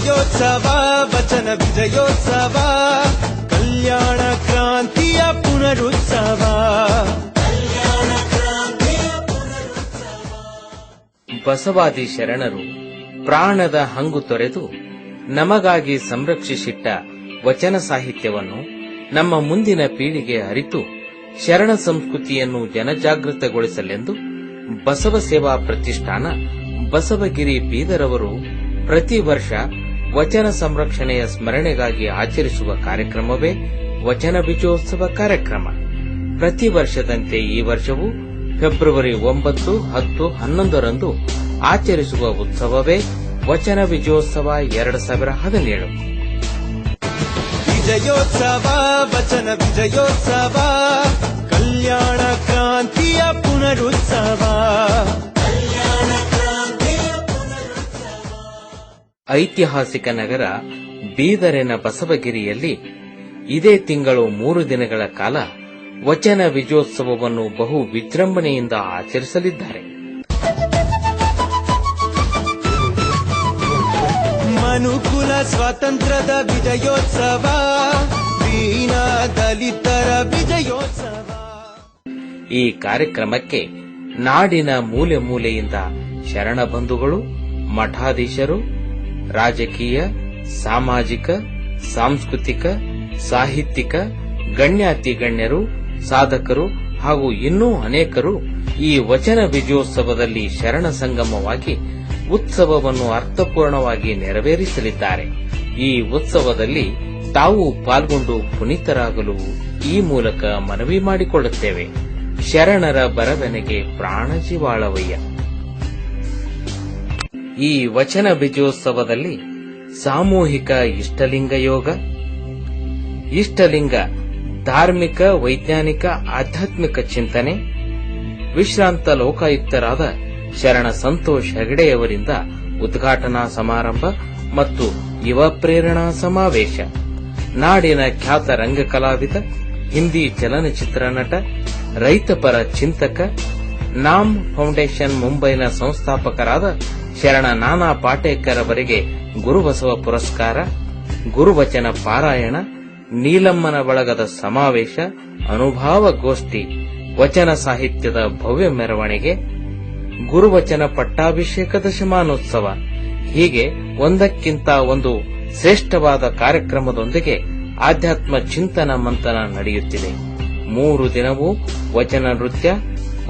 ವಿಜಯೋತ್ಸವ ವಚನ ವಿಜಯೋತ್ಸವ ಕಲ್ಯಾಣ ಕ್ರಾಂತಿಯ ಪುನರುತ್ಸವ. ಬಸವಾದಿ ಶರಣರು ಪ್ರಾಣದ ಹಂಗು ತೊರೆದು ನಮಗಾಗಿ ಸಂರಕ್ಷಿಸಿಟ್ಟ ವಚನ ಸಾಹಿತ್ಯವನ್ನು ನಮ್ಮ ಮುಂದಿನ ಪೀಳಿಗೆ ಅರಿತು ಶರಣ ಸಂಸ್ಕೃತಿಯನ್ನು ಜನಜಾಗೃತಗೊಳಿಸಲೆಂದು ಬಸವ ಸೇವಾ ಪ್ರತಿಷ್ಠಾನ ಬಸವಗಿರಿ ಬೀದರವರು ಪ್ರತಿ ವರ್ಷ ವಚನ ಸಂರಕ್ಷಣೆಯ ಸ್ಮರಣೆಗಾಗಿ ಆಚರಿಸುವ ಕಾರ್ಯಕ್ರಮವೇ ವಚನ ಬೀಜೋತ್ಸವ ಕಾರ್ಯಕ್ರಮ. ಪ್ರತಿ ವರ್ಷದಂತೆ ಈ ವರ್ಷವೂ ಫೆಬ್ರವರಿ 9, 10, 11ರಂದು ಆಚರಿಸುವ ಉತ್ಸವವೇ ವಚನ ಬೀಜೋತ್ಸವ 2017. ವಿಜಯೋತ್ಸವ ವಚನ ವಿಜಯೋತ್ಸವ ಕಲ್ಯಾಣ ಕ್ರಾಂತಿಯ ಪುನರುತ್ಸವ. ಐತಿಹಾಸಿಕ ನಗರ ಬೀದರಿನ ಬಸವಗಿರಿಯಲ್ಲಿ ಇದೇ ತಿಂಗಳು 3 ದಿನಗಳ ಕಾಲ ವಚನ ವಿಜಯೋತ್ಸವವನ್ನು ಬಹು ವಿಜೃಂಭಣೆಯಿಂದ ಆಚರಿಸಲಿದ್ದಾರೆ. ಮನುಕುಲ ಸ್ವಾತಂತ್ರ್ಯದ ವಿಜಯೋತ್ಸವ, ದೀನ ದಲಿತರ ವಿಜಯೋತ್ಸವ. ಈ ಕಾರ್ಯಕ್ರಮಕ್ಕೆ ನಾಡಿನ ಮೂಲೆ ಮೂಲೆಯಿಂದ ಶರಣ ಬಂಧುಗಳು, ಮಠಾಧೀಶರು, ರಾಜಕೀಯ, ಸಾಮಾಜಿಕ, ಸಾಂಸ್ಕೃತಿಕ, ಸಾಹಿತ್ಯಿಕ, ಗಣ್ಯಾತಿ ಗಣ್ಯರು, ಸಾಧಕರು ಹಾಗೂ ಇನ್ನೂ ಅನೇಕರು ಈ ವಚನ ವಿಜಯೋತ್ಸವದಲ್ಲಿ ಶರಣ ಸಂಗಮವಾಗಿ ಉತ್ಸವವನ್ನು ಅರ್ಥಪೂರ್ಣವಾಗಿ ನೆರವೇರಿಸಲಿದ್ದಾರೆ. ಈ ಉತ್ಸವದಲ್ಲಿ ತಾವು ಪಾಲ್ಗೊಂಡು ಪುನೀತರಾಗಲು ಈ ಮೂಲಕ ಮನವಿ ಮಾಡಿಕೊಳ್ಳುತ್ತೇವೆ. ಶರಣರ ಬರವಣಿಗೆ ಪ್ರಾಣ ಜೀವಾಳವಯ್ಯ. ಈ ವಚನ ಬೀಜೋತ್ಸವದಲ್ಲಿ ಸಾಮೂಹಿಕ ಇಷ್ಟಲಿಂಗ ಯೋಗ, ಇಷ್ಟಲಿಂಗ ಧಾರ್ಮಿಕ, ವೈಜ್ಞಾನಿಕ, ಆಧ್ಯಾತ್ಮಿಕ ಚಿಂತನೆ, ವಿಶ್ರಾಂತ ಲೋಕಾಯುಕ್ತರಾದ ಶರಣ ಸಂತೋಷ್ ಹೆಗಡೆಯವರಿಂದ ಉದ್ಘಾಟನಾ ಸಮಾರಂಭ ಮತ್ತು ಯುವ ಪ್ರೇರಣಾ ಸಮಾವೇಶ. ನಾಡಿನ ಖ್ಯಾತ ರಂಗಕಲಾವಿದ, ಹಿಂದಿ ಚಲನಚಿತ್ರ ನಟ, ರೈತಪರ ಚಿಂತಕ, ನಾಮ್ ಫೌಂಡೇಶನ್ ಮುಂಬೈನ ಸಂಸ್ಥಾಪಕರಾದ ಶರಣ ನಾನಾ ಪಾಟೇಕರ್ ಅವರಿಗೆ ಗುರುಬಸವ ಪುರಸ್ಕಾರ, ಗುರುವಚನ ಪಾರಾಯಣ, ನೀಲಮ್ಮನ ಬಳಗದ ಸಮಾವೇಶ, ಅನುಭಾವ ಗೋಷ್ಠಿ, ವಚನ ಸಾಹಿತ್ಯದ ಭವ್ಯ ಮೆರವಣಿಗೆ, ಗುರುವಚನ ಪಟ್ಟಾಭಿಷೇಕದ ಶಮಾನೋತ್ಸವ ಹೀಗೆ ಒಂದಕ್ಕಿಂತ ಒಂದು ಶ್ರೇಷ್ಠವಾದ ಕಾರ್ಯಕ್ರಮದೊಂದಿಗೆ ಆಧ್ಯಾತ್ಮ ಚಿಂತನ ಮಂಥನ ನಡೆಯುತ್ತಿದೆ. 3 ದಿನವೂ ವಚನ ನೃತ್ಯ,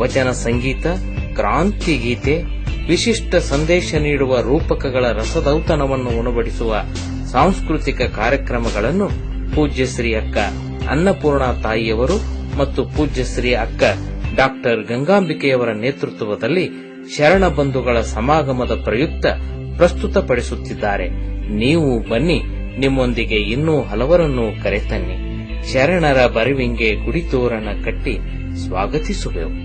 ವಚನ ಸಂಗೀತ, ಕ್ರಾಂತಿ ಗೀತೆ, ವಿಶಿಷ್ಟ ಸಂದೇಶ ನೀಡುವ ರೂಪಕಗಳ ರಸದೌತಣವನ್ನು ಉಣಬಡಿಸುವ ಸಾಂಸ್ಕೃತಿಕ ಕಾರ್ಯಕ್ರಮಗಳನ್ನು ಪೂಜ್ಯಶ್ರೀ ಅಕ್ಕ ಅನ್ನಪೂರ್ಣ ತಾಯಿಯವರು ಮತ್ತು ಪೂಜ್ಯಶ್ರೀ ಅಕ್ಕ ಡಾಕ್ಟರ್ ಗಂಗಾಂಬಿಕೆಯವರ ನೇತೃತ್ವದಲ್ಲಿ ಶರಣ ಬಂಧುಗಳ ಸಮಾಗಮದ ಪ್ರಯುಕ್ತ ಪ್ರಸ್ತುತಪಡಿಸುತ್ತಿದ್ದಾರೆ. ನೀವು ಬನ್ನಿ, ನಿಮ್ಮೊಂದಿಗೆ ಇನ್ನೂ ಹಲವರನ್ನು ಕರೆತನ್ನಿ. ಶರಣರ ಬರವಿಂಗೆ ಗುಡಿತೋರಣ ಕಟ್ಟಿ ಸ್ವಾಗತಿಸುವೆವು.